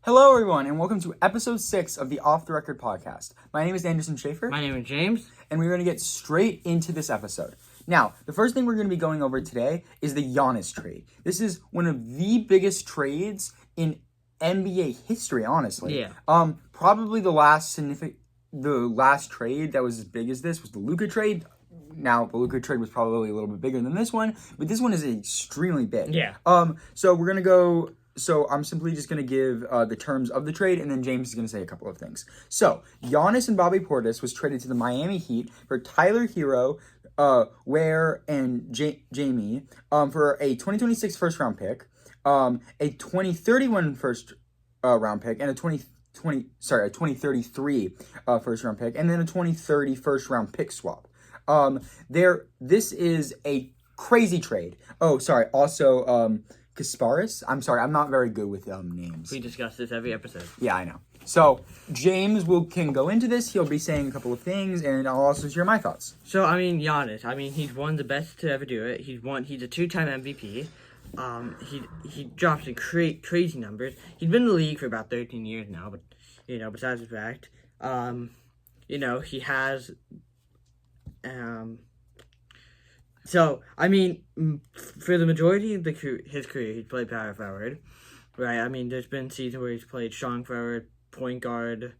Hello, everyone, and welcome to episode 6 of the Off the Record podcast. My name is Anderson Schaefer. My name is James. And we're going to get straight into this episode. Now, the first thing we're going to be going over today is the Giannis trade. This is one of the biggest trades in NBA history, honestly. Yeah. Probably the last trade that was as big as this was the Luka trade. Now, the Luka trade was probably a little bit bigger than this one, but this one is extremely big. Yeah. So we're going to go... So I'm simply just going to give the terms of the trade, and then James is going to say a couple of things. So Giannis and Bobby Portis was traded to the Miami Heat for Tyler Hero, Ware, and Jamie for a 2026 first-round pick, a 2031 first-round pick, and a 2033 first-round pick, and then a 2030 first-round pick swap. This is a crazy trade. Oh, sorry. Also, Kasparis. I'm sorry, I'm not very good with names. We discuss this every episode. Yeah, I know. So James can go into this. He'll be saying a couple of things, and I'll also share my thoughts. So Giannis. He's one of the best to ever do it. He's a 2-time MVP. He drops in crazy numbers. He's been in the league for about 13 years now, but besides the fact, he has So, for the majority of his career, he's played power forward, right? There's been seasons where he's played strong forward, point guard,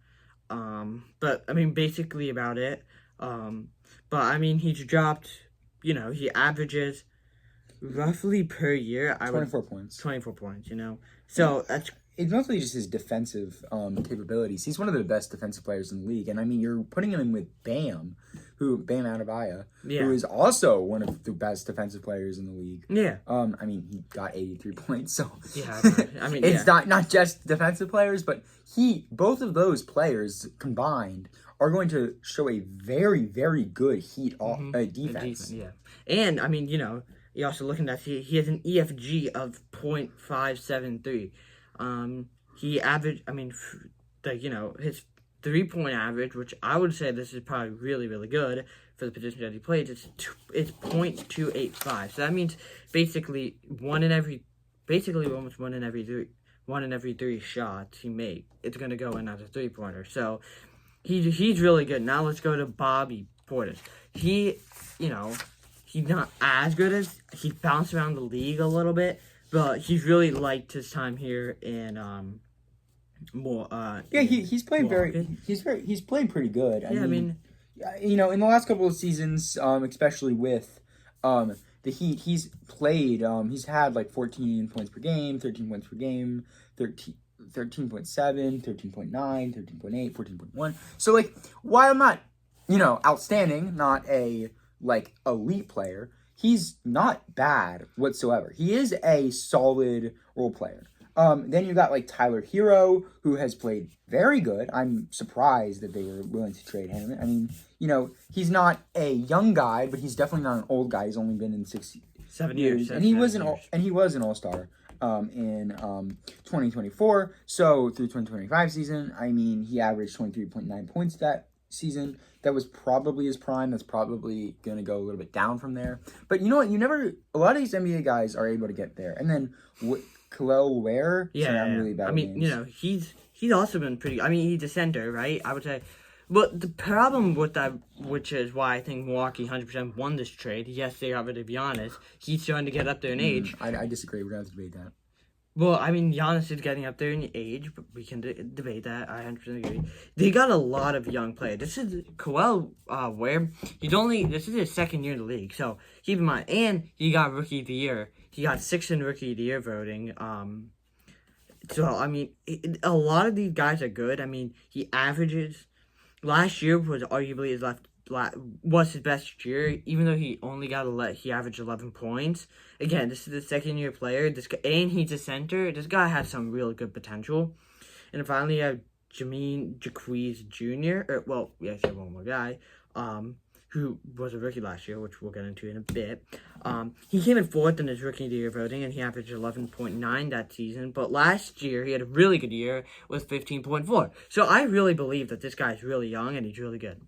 basically about it. He's dropped, he averages roughly per year. 24 points. 24 points, So, that's... It's mostly just his defensive capabilities. He's one of the best defensive players in the league. And, you're putting him in with Bam Adebayo, who is also one of the best defensive players in the league. Yeah. He got 83 points, so... Yeah, it's not just defensive players, but both of those players combined are going to show a very, very good Heat defense. Yeah. And, you're also looking at, he has an EFG of .573. He averaged, his 3-point average, which I would say this is probably really, really good for the position that he plays, it's .285. So that means basically almost one in every three shots he makes, it's going to go in as a 3-pointer. So he's really good. Now let's go to Bobby Portis. He's not as good as, he's bounced around the league a little bit, but he's really liked his time here in he's played he's played pretty good. In the last couple of seasons, especially with the Heat, he's had like 14 points per game, 13 points per game, 13.7, 13.9, 13.8, 14.1. So while not, outstanding, not a elite player, he's not bad whatsoever. He is a solid role player. Then you got Tyler Hero, who has played very good. I'm surprised that they were willing to trade him. He's not a young guy, but he's definitely not an old guy. He's only been in 7 years, and he was an All-Star in 2024. So through 2025 season, he averaged 23.9 points that season. That was probably his prime. That's probably going to go a little bit down from there. But you know what? A lot of these NBA guys are able to get there. And then Kel'el Ware? Yeah. I'm really bad at names. He's also been pretty... he's a center, right? I would say... But the problem with that, which is why I think Milwaukee 100% won this trade, yes, they got rid of Giannis. He's starting to get up there in age. I disagree. We're going to have to debate that. Well, Giannis is getting up there in age, but we can debate that. I 100% agree. They got a lot of young players. This is Kel'el Ware. This is his second year in the league, so keep in mind. And he got Rookie of the Year. He got 6th in Rookie of the Year voting. A lot of these guys are good. He averages. Last year was arguably was his best year, even though he only he averaged 11 points. Again, this is the second-year player. And he's a center. This guy has some real good potential. And finally, you have Jaquez Jr. One more guy, who was a rookie last year, which we'll get into in a bit. He came in 4th in his Rookie of the Year voting, and he averaged 11.9 that season. But last year, he had a really good year with 15.4. So I really believe that this guy's really young, and he's really good.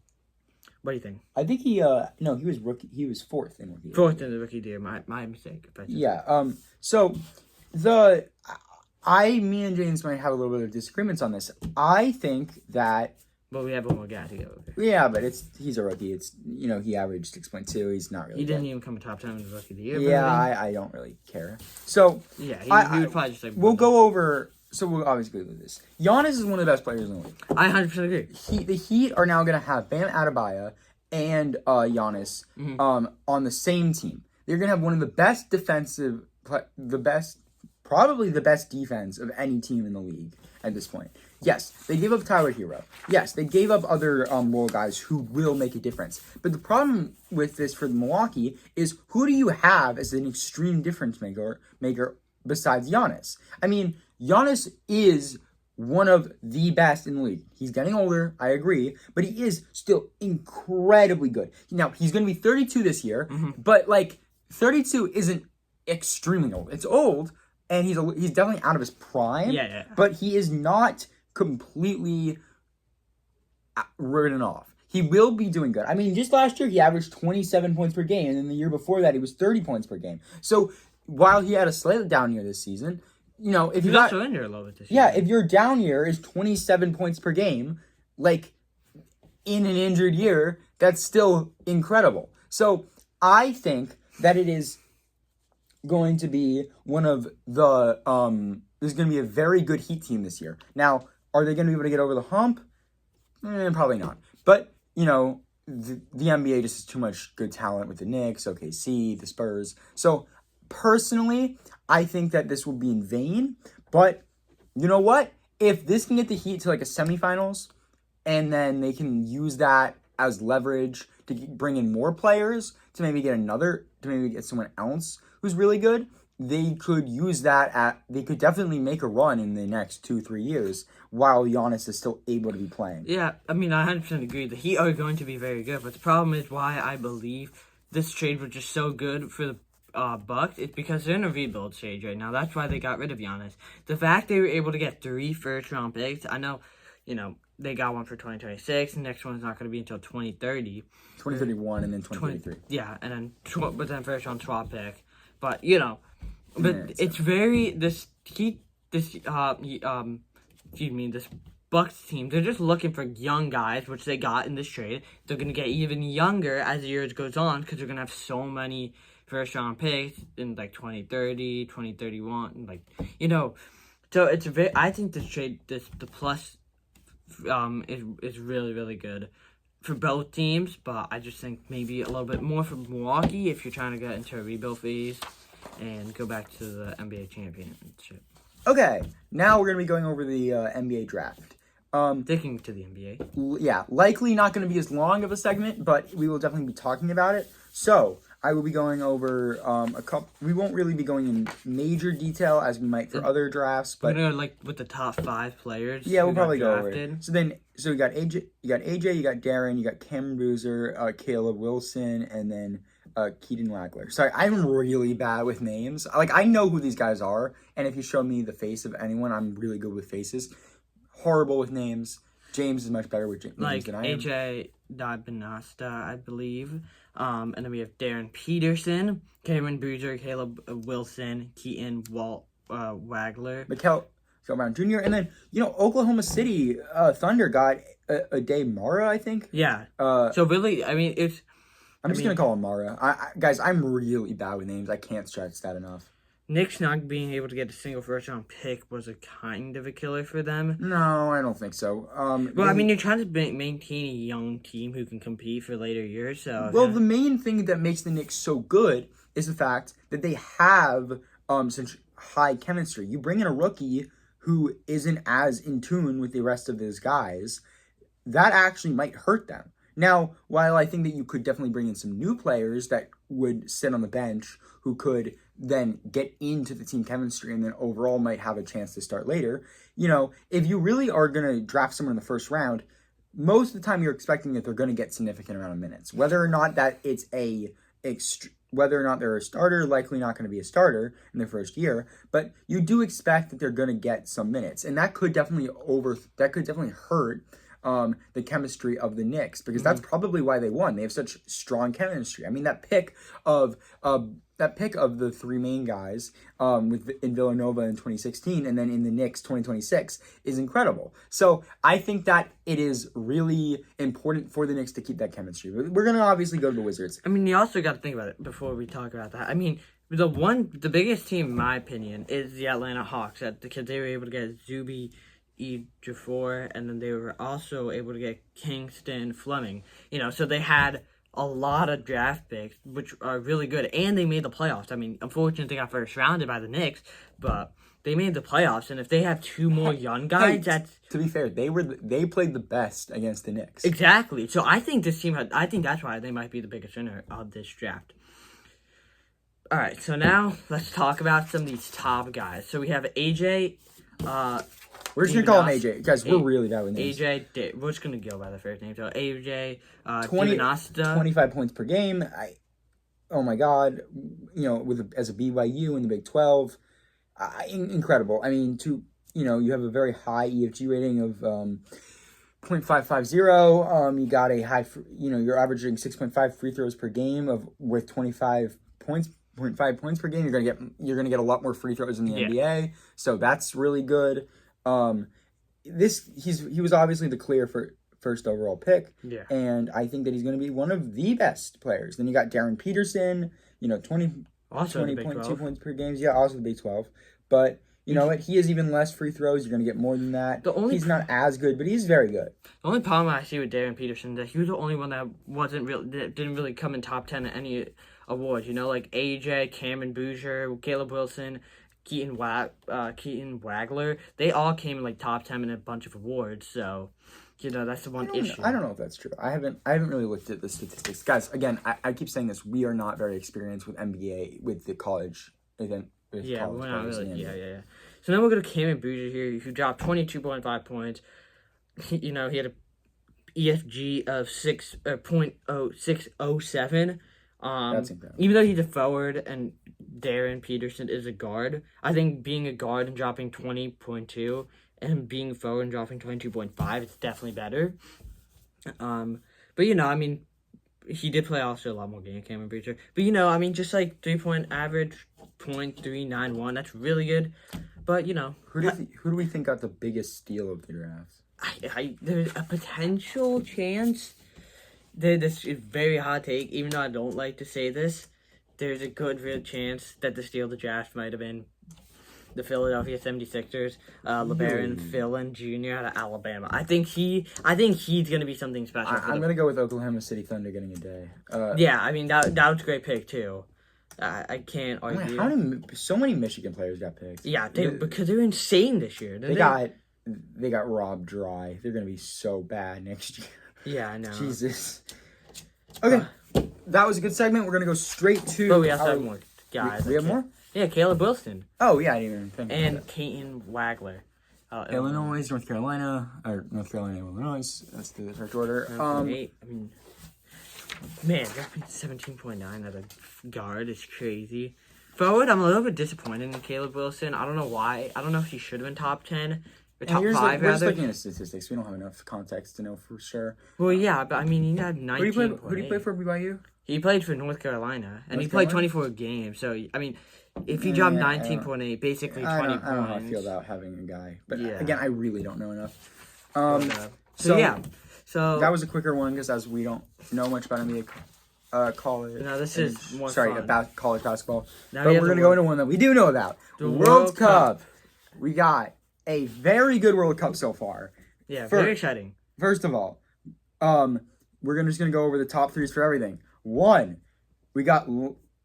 What do you think? I think he was rookie. He was 4th in rookie. 4th in the Rookie of the Year. My mistake. Yeah. So the Me and James might have a little bit of disagreements on this. I think that. But we have one more guy to go over. Yeah, but he's a rookie. It's he averaged 6.2. He's not really. He didn't even come in top 10 in the rookie of the year. Yeah, I don't really care. So yeah, he would probably just like. We'll go over. So we'll obviously go with this. Giannis is one of the best players in the league. I 100% agree. The Heat are now going to have Bam Adebayo and Giannis on the same team. They're going to have one of the best probably the best defense of any team in the league at this point. Yes, they gave up Tyler Hero. Yes, they gave up other role guys who will make a difference. But the problem with this for Milwaukee is, who do you have as an extreme difference maker besides Giannis? I mean, Giannis is one of the best in the league. He's getting older, I agree, but he is still incredibly good. Now, he's going to be 32 this year, but 32 isn't extremely old. It's old, and he's definitely out of his prime. Yeah. But he is not completely written off. He will be doing good. I mean, just last year he averaged 27 points per game, and then the year before that he was 30 points per game. So while he had a slightly down year this season, if you got also in there a little bit this year. Yeah, if your down year is 27 points per game, in an injured year, that's still incredible. So I think that it is going to be one of the there's going to be a very good Heat team this year. Now, are they going to be able to get over the hump? Probably not. But the NBA just has too much good talent with the Knicks, OKC, the Spurs. So personally, I think that this will be in vain. But you know what? If this can get the Heat to a semifinals, and then they can use that as leverage to bring in more players, to maybe get someone else who's really good, they could use that they could definitely make a run in the next 2-3 years while Giannis is still able to be playing. Yeah, I mean, I 100% agree. The Heat are going to be very good, but the problem is why I believe this trade was just so good for the Bucks is because they're in a rebuild stage right now. That's why they got rid of Giannis. The fact they were able to get 3 first-round picks, I know, they got one for 2026. The next one's not going to be until 2030. 2031 and then 2033. Yeah, and then first-round swap pick. But, it's very, this Bucks team, they're just looking for young guys, which they got in this trade. They're going to get even younger as the years goes on because they're going to have so many first-round picks in, 2030, 2031, So it's I think this trade, the plus is really, really good for both teams, but I just think maybe a little bit more for Milwaukee if you're trying to get into a rebuild phase and go back to the NBA championship. Okay, now we're going to be going over the NBA draft. Sticking to the NBA. Yeah, likely not going to be as long of a segment, but we will definitely be talking about it. So, I will be going over a couple. We won't really be going in major detail as we might for other drafts, but we're gonna with the top 5 players. Yeah, we'll probably go over it. So you got AJ, you got Darren, you got Cameron Boozer, Caleb Wilson, and then Keaton Wagler. Sorry, I'm really bad with names. I know who these guys are, and if you show me the face of anyone, I'm really good with faces. Horrible with names. James is much better with names than I am. AJ Dybinasta, I believe. And then we have Darren Peterson, Cameron Boozer, Caleb Wilson, Keaton Wagler. Mikal Brown Jr. And then, Oklahoma City Thunder got Ade Mara, I think. Yeah. So really, I mean, I'm just going to call him Mara. Guys, I'm really bad with names. I can't stress that enough. Knicks not being able to get a single first-round pick was a kind of a killer for them. No, I don't think so. You're trying to maintain a young team who can compete for later years. So the main thing that makes the Knicks so good is the fact that they have such high chemistry. You bring in a rookie who isn't as in tune with the rest of those guys, that actually might hurt them. Now, while I think that you could definitely bring in some new players that would sit on the bench who could then get into the team chemistry and then overall might have a chance to start later, if you really are going to draft someone in the first round, most of the time you're expecting that they're going to get significant amount of minutes. Whether or not they're a starter, likely not going to be a starter in their first year, but you do expect that they're going to get some minutes. And that could definitely hurt the chemistry of the Knicks, because that's probably why they won. They have such strong chemistry. I mean, that pick of pick of the three main guys in Villanova in 2016 and then in the Knicks 2026 is incredible. So I think that it is really important for the Knicks to keep that chemistry. We're going to obviously go to the Wizards. I mean, you also got to think about it before we talk about that. I mean, the biggest team, in my opinion, is the Atlanta Hawks, because they were able to get Zuby Ejiofor, and then they were also able to get Kingston Fleming. So they had a lot of draft picks, which are really good, and they made the playoffs. I mean, unfortunately, they got first rounded by the Knicks, but they made the playoffs, and if they have two more young guys, that's... To be fair, they played the best against the Knicks. Exactly. So I think this team, I think that's why they might be the biggest winner of this draft. All right, so now let's talk about some of these top guys. So we have AJ. We're just going to call him AJ. Guys, we're really bad with names. AJ, we're just going to go by the first name. So AJ, 25 points per game. Oh my God. As a BYU in the Big 12. Incredible. I mean, you have a very high EFG rating of 0.550. You got a high, you're averaging 6.5 free throws per game with 25 points. 0.5 points per game. You're gonna get a lot more free throws in the NBA, so that's really good. He was obviously the clear first overall pick, and I think that he's gonna be one of the best players. Then you got Darren Peterson, 20.2 points per game. Yeah, also the Big 12, but you know what? He has even less free throws. You're gonna get more than that. He's not as good, but he's very good. The only problem I see with Darren Peterson is that he was the only one that didn't really come in top 10 at any awards, like AJ, Cameron Bouger, Caleb Wilson, Keaton Wagler. They all came in top 10 in a bunch of awards. So, that's the one issue. I don't know if that's true. I haven't really looked at the statistics, guys. Again, I keep saying this. We are not very experienced with NBA with the college event. Yeah, we're not really. Yeah. So now we'll go to Cameron Bouger here, who dropped 22.5 points. He had a EFG of 6.0607. That's incredible. Even though he's a forward and Darren Peterson is a guard, I think being a guard and dropping 20.2 and being a forward and dropping 22.5 is definitely better. But he did play also a lot more games, Cameron Bouger. But just 3-point average, 0.391, that's really good. But who do we think got the biggest steal of the draft? There's a potential chance. This is very hot take, even though I don't like to say this. There's a good real chance that the steal of the draft might have been the Philadelphia 76ers, LeBaron Philin Jr. out of Alabama. I think he's going to be something special. I'm going to go with Oklahoma City Thunder getting a day. That was a great pick, too. I can't argue. So many Michigan players got picked. Yeah, because they're insane this year. They got robbed dry. They're going to be so bad next year. Yeah, I know. Jesus. Okay, that was a good segment. We're going to go straight to... But we also have more guys. We have more? Yeah, Caleb Wilson. Oh, yeah, I didn't even think and Keaton Wagler. Illinois, North Carolina, Illinois. Let's do the correct order. Man, dropping 17.9 at a guard is crazy. Forward, I'm a little bit disappointed in Caleb Wilson. I don't know why. I don't know if he should have been top 10. Or top 5, rather. We're just looking at statistics. We don't have enough context to know for sure. Well, yeah, but he had 19. Who do you play for BYU? He played for North Carolina, and he played 24 games. So, if he dropped 19.8, basically 20 points. I don't know how I feel about having a guy. But again, I really don't know enough. So that was a quicker one because as we don't know much about NBA college. No, this is more fun. about college basketball. But we're going to go into one that we do know about. The World Cup. We got a very good World Cup so far. Yeah, very exciting. First of all, we're just going to go over the top threes for everything. 1, we got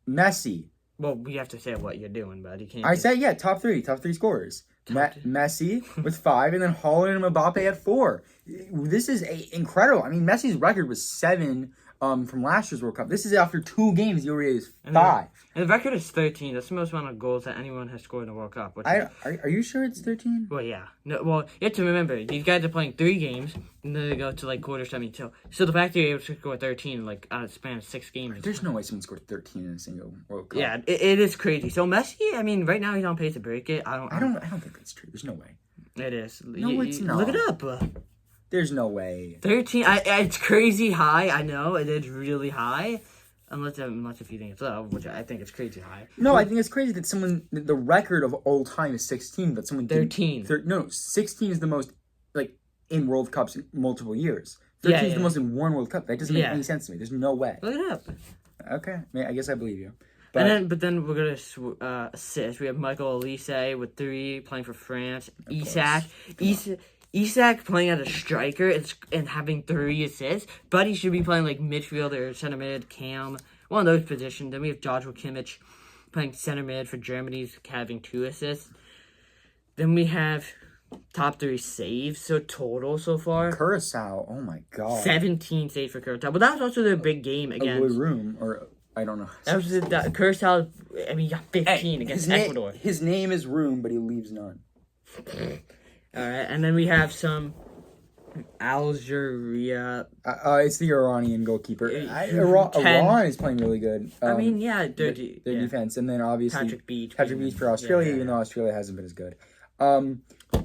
Messi. Well, we have to say what you're doing, but you can't. I said, top three scorers. Messi with 5, and then Haaland and Mbappe at 4. This is incredible. Messi's record was 7 from last year's World Cup. This is after 2 games. He already is 5. And the record is 13. That's the most amount of goals that anyone has scored in a World Cup. Are you sure it's 13? Well, yeah. No, well, you have to remember, these guys are playing 3 games, and then they go to quarter semi. So the fact that you're able to score 13 on a span of 6 games. There's no way someone scored 13 in a single World Cup. Yeah, it is crazy. So Messi, right now he's on pace to break it. I don't think that's true. There's no way. It is. No, it's not. Look it up. There's no way. 13. It's crazy high. I know it is really high. unless if you think it's low, which I think it's crazy high. No, I think it's crazy that the record of all time is 16, but someone 13. No, 16 is the most, like, in World Cups in multiple years. 13 is the most in one World Cup. That doesn't make any sense to me. There's no way. Look it up. Okay, I guess I believe you. But then we're gonna assist. We have Michael Olise with 3 playing for France. Isak playing as a striker and having 3 assists, but he should be playing like midfielder, or center mid, cam, one of those positions. Then we have Joshua Kimmich playing center mid for Germany, having 2 assists. Then we have top 3 saves, so total so far. Curacao, oh my god. 17 saves for Curacao, but that was also their big game against. Room, or I don't know. That was Curacao. I mean, he got 15 against Ecuador. His name is Room, but he leaves none. All right, and then we have some Algeria. It's the Iranian goalkeeper. Iran is playing really good. I mean, yeah, their defense, and then obviously Patrick Beach for Australia, even though Australia hasn't been as good.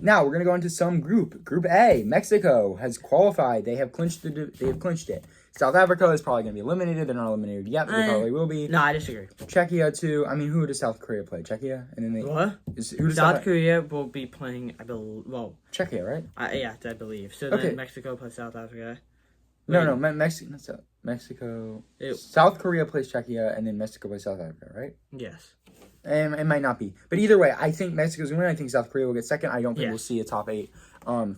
Now we're gonna go into some group. Group A, Mexico has qualified. They have clinched it. South Africa is probably gonna be eliminated. They're not eliminated yet, but they probably will be. No, I disagree. Czechia too. I mean, who does South Korea play? Czechia, and then South Korea will be playing. I believe. Well, Czechia, right? I believe. So then Mexico plays South Africa. No, Mexico. South Korea plays Czechia, and then Mexico plays South Africa, right? Yes. It might not be. But either way, I think Mexico's going to win. I think South Korea will get second. I don't think we'll see a top 8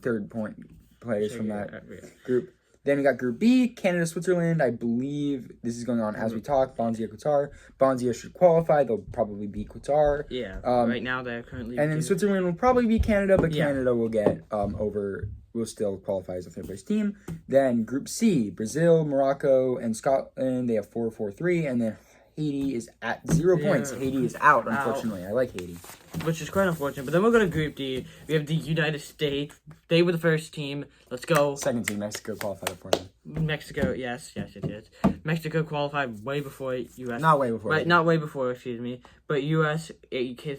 third point players from that group. Then we got Group B, Canada, Switzerland. I believe this is going on as we talk. Bonzia, Qatar. Bonzia should qualify. They'll probably beat Qatar. Yeah. Right now they're currently. And then Switzerland will probably beat Canada, but Canada will get will still qualify as a third place team. Then Group C, Brazil, Morocco, and Scotland. They have 4-4-3, and then Haiti is at 0 points. Haiti is out, unfortunately. I like Haiti. Which is quite unfortunate. But then we'll go to Group D. We have the United States. They were the first team. Let's go. Second team, Mexico qualified for them. Mexico, yes, it is. Mexico qualified way before U.S. Not way before. Right, not way before, excuse me. But U.S.,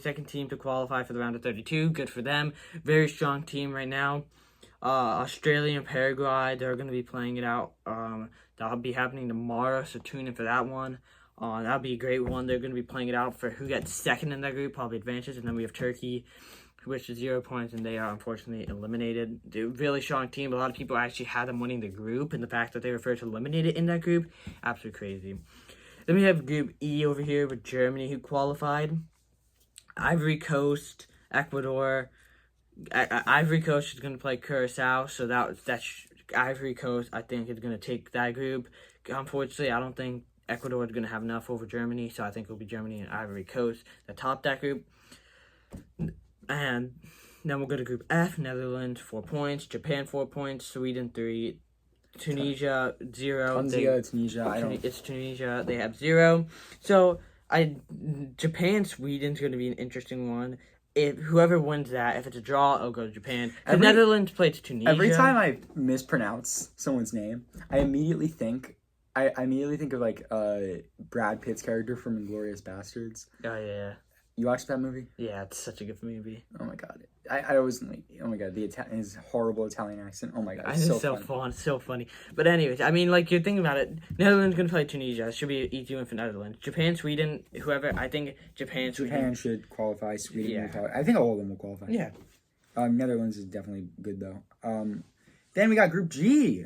second team to qualify for the round of 32. Good for them. Very strong team right now. Australia and Paraguay, they're going to be playing it out. That'll be happening tomorrow, so tune in for that one. That'll be a great one. They're going to be playing it out for who gets second in that group, probably advances. And then we have Turkey, which is 0 points, and they are unfortunately eliminated. They're a really strong team. A lot of people actually had them winning the group, and the fact that they were first eliminated in that group, absolutely crazy. Then we have Group E over here with Germany, who qualified. Ivory Coast, Ecuador. Ivory Coast is going to play Curacao, so that's Ivory Coast, I think, is going to take that group. Unfortunately, I don't think Ecuador is going to have enough over Germany, so I think it'll be Germany and Ivory Coast that top that group. And then we'll go to Group F, Netherlands, 4 points, Japan, 4 points, Sweden, 3, Tunisia, 0. Tunisia, It's Tunisia, they have 0. So, Japan, Sweden's going to be an interesting one. If whoever wins that, if it's a draw, it'll go to Japan. The Netherlands plays Tunisia. Every time I mispronounce someone's name, I immediately think of like Brad Pitt's character from Inglourious Basterds. Oh yeah. You watched that movie? Yeah, it's such a good movie. Oh my god, I always like. Oh my god, his horrible Italian accent. Oh my god, it's so funny. But anyways, I mean, like you're thinking about it, Netherlands gonna play Tunisia. It should be an easy win for Netherlands. Japan, Sweden, whoever. I think Japan should qualify. Sweden, will qualify. I think all of them will qualify. Yeah. Netherlands is definitely good though. Then we got Group G.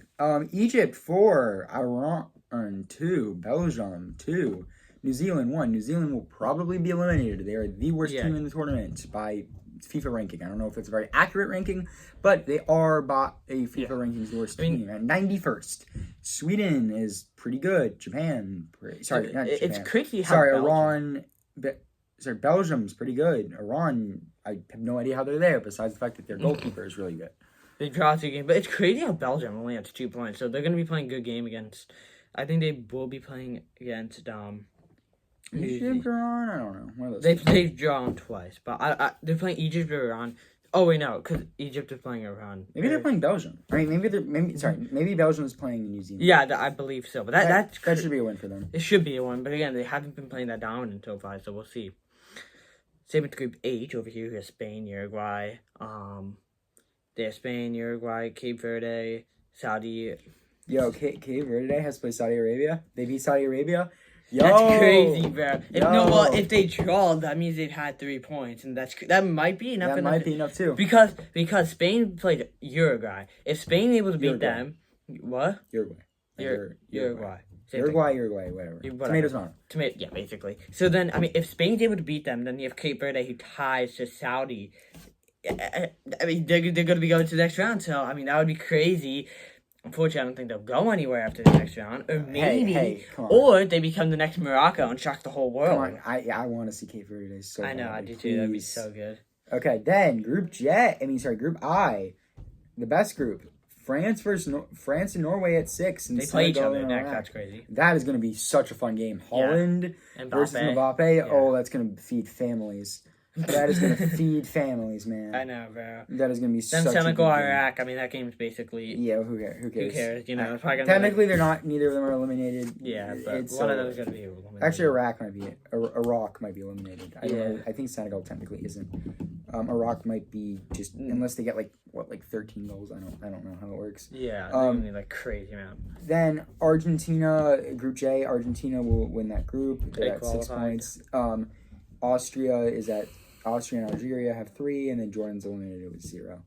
Egypt 4, Iran 2, Belgium 2. New Zealand 1. New Zealand will probably be eliminated. They are the worst team in the tournament by FIFA ranking. I don't know if it's a very accurate ranking, but they are by a FIFA ranking's worst team at 91st. Sweden is pretty good. Japan, not Japan. It's crazy how Belgium's pretty good. Iran, I have no idea how they're there, besides the fact that their goalkeeper is really good. They draw 2 games, but it's crazy how Belgium only has 2 points, so they're going to be playing a good game against. I think they will be playing against Egypt or Iran? I don't know. One of those they've drawn twice, but they're playing Egypt or Iran. Oh wait, no, because Egypt is playing Iran. Maybe they're playing Belgium. I mean, maybe Belgium is playing New Zealand. Yeah, I believe so. But that should be a win for them. It should be a win, but again, they haven't been playing that dominant so far, so we'll see. Same with Group H over here. We have Spain, Uruguay. They have Spain, Uruguay, Cape Verde, Saudi. Cape Verde has played Saudi Arabia. They beat Saudi Arabia. That's crazy, bro. Yo. If they draw, that means they've had 3 points, and that might be enough. That might be enough too. Because Spain played Uruguay. If Spain able to beat them, what? Uruguay. Uruguay. Uruguay, whatever. Tomatoes on. Yeah, basically. So then, I mean, if Spain's able to beat them, then you have Cape Verde who ties to Saudi. I mean, they're going to be going to the next round. So, I mean, that would be crazy. Unfortunately, I don't think they'll go anywhere after the next round. Or maybe, or they become the next Morocco and shock the whole world. Come on, I want to see Cape Verde so I know, I do too. That'd be so good. Okay, then Group I, the best group. France and Norway at 6. And they play each other next. That's crazy. That is going to be such a fun game. Holland versus Mbappe. Yeah. Oh, that's going to feed families. That is going to feed families, man. I know, bro. That is going to be then such Senegal, a good Iraq. I mean, that game's basically... Yeah, who cares? Who cares? You know, technically, they're not... Neither of them are eliminated. Yeah, but one of them is going to be eliminated. Actually, Iraq might be eliminated. I don't know. I think Senegal technically isn't. Iraq might be just... Unless they get, 13 goals. I don't know how it works. Yeah, they're going to be, crazy, man. Then Argentina, Group J. Argentina will win that group. They're at 6 points. Austria and Algeria have 3, and then Jordan's eliminated with 0.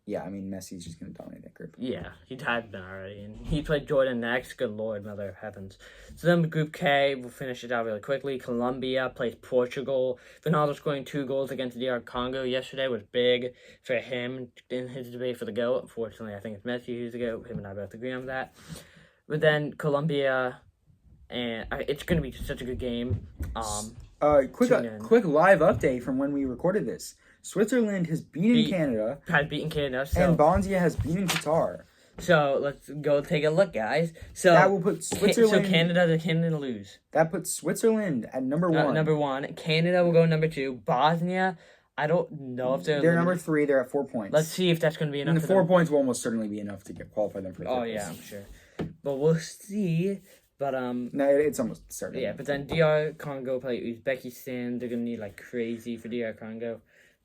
Yeah, I mean, Messi's just going to dominate that group. Yeah, he tied Ben already, and he played Jordan next. Good Lord, mother heavens. So then Group K, we'll finish it out really quickly. Colombia plays Portugal. Ronaldo scoring 2 goals against DR Congo yesterday was big for him in his debate for the GOAT. Unfortunately, I think it's Messi who's the GOAT. Him and I both agree on that. But then Colombia, and it's going to be such a good game. Quick live update from when we recorded this. Switzerland has beaten Canada. Has beaten Canada. And Bonzia has beaten Qatar. So let's go take a look, guys. So that will put Switzerland. So Canada lose. That puts Switzerland at number 1. Number 1. Canada will go number 2. Bosnia, I don't know if they're number 3. They're at 4 points. Let's see if that's going to be enough. And the 4 points will almost certainly be enough to qualify them for. Oh yeah, I'm sure. But we'll see. But no, it's almost certain. Yeah, but then DR Congo play Uzbekistan. They're gonna need crazy for DR Congo.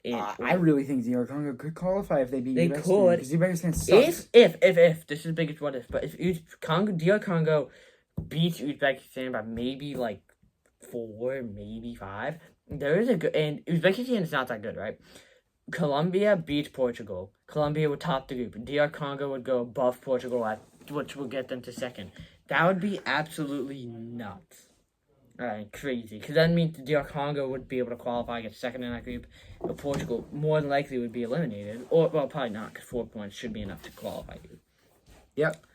I really think DR Congo could qualify if they beat Uzbekistan. They could. Because Uzbekistan sucks. If this is the biggest what if, but if DR Congo beats Uzbekistan by maybe 4, maybe 5, there is a good, and Uzbekistan is not that good, right? Colombia beats Portugal. Colombia would top the group. DR Congo would go above Portugal, which will get them to 2nd. That would be absolutely nuts. Crazy. Because that means the DR Congo would be able to qualify, get 2nd in that group. But Portugal more than likely would be eliminated. Or, well, probably not, because 4 points should be enough to qualify you. Yep.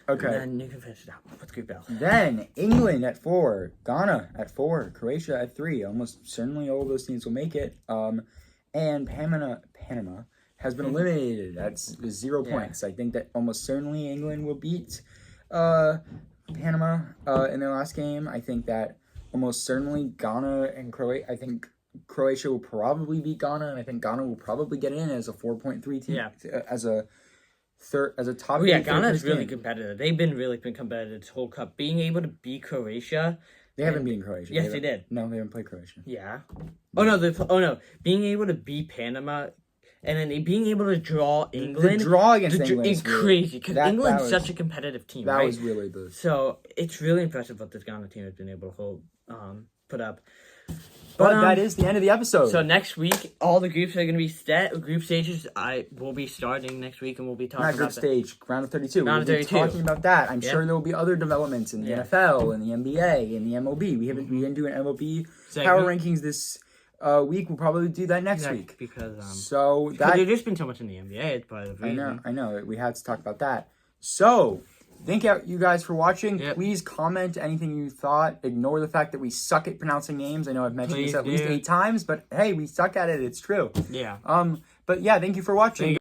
Okay. And then you can finish it out with Group L. Then England at 4. Ghana at 4. Croatia at 3. Almost certainly all of those teams will make it. And Panama has been eliminated. That's 0 points. I think that almost certainly England will beat Panama in their last game. I think that almost certainly Ghana and Croatia. I think Croatia will probably beat Ghana, and I think Ghana will probably get in as a 4.3 team. Yeah. As a top. Oh yeah, Ghana is really competitive. They've been really competitive this whole cup. Being able to beat Croatia. They haven't beaten Croatia. Yes, they did. No, they haven't played Croatia. Yeah. Oh no. Being able to beat Panama. And then being able to draw England. The draw against England is crazy. Because England's such a competitive team, That right? was really good. So, it's really impressive what this Ghana team has been able to put up. But that is the end of the episode. So, next week, all the groups are going to be set. Group stages will be starting next week, and we'll be talking about group stage, round of 32. Round of 32. We'll be talking about that. I'm sure there will be other developments in the NFL, in the NBA, in the MLB. We didn't do an MLB power rankings this week. We'll probably do that next week because there's just been so much in the NBA. It's part of the reason. I know. We had to talk about that. So thank you guys for watching. Yep. Please comment anything you thought. Ignore the fact that we suck at pronouncing names. I know I've mentioned this at least 8 times, but hey, we suck at it. It's true. Yeah. But yeah, thank you for watching.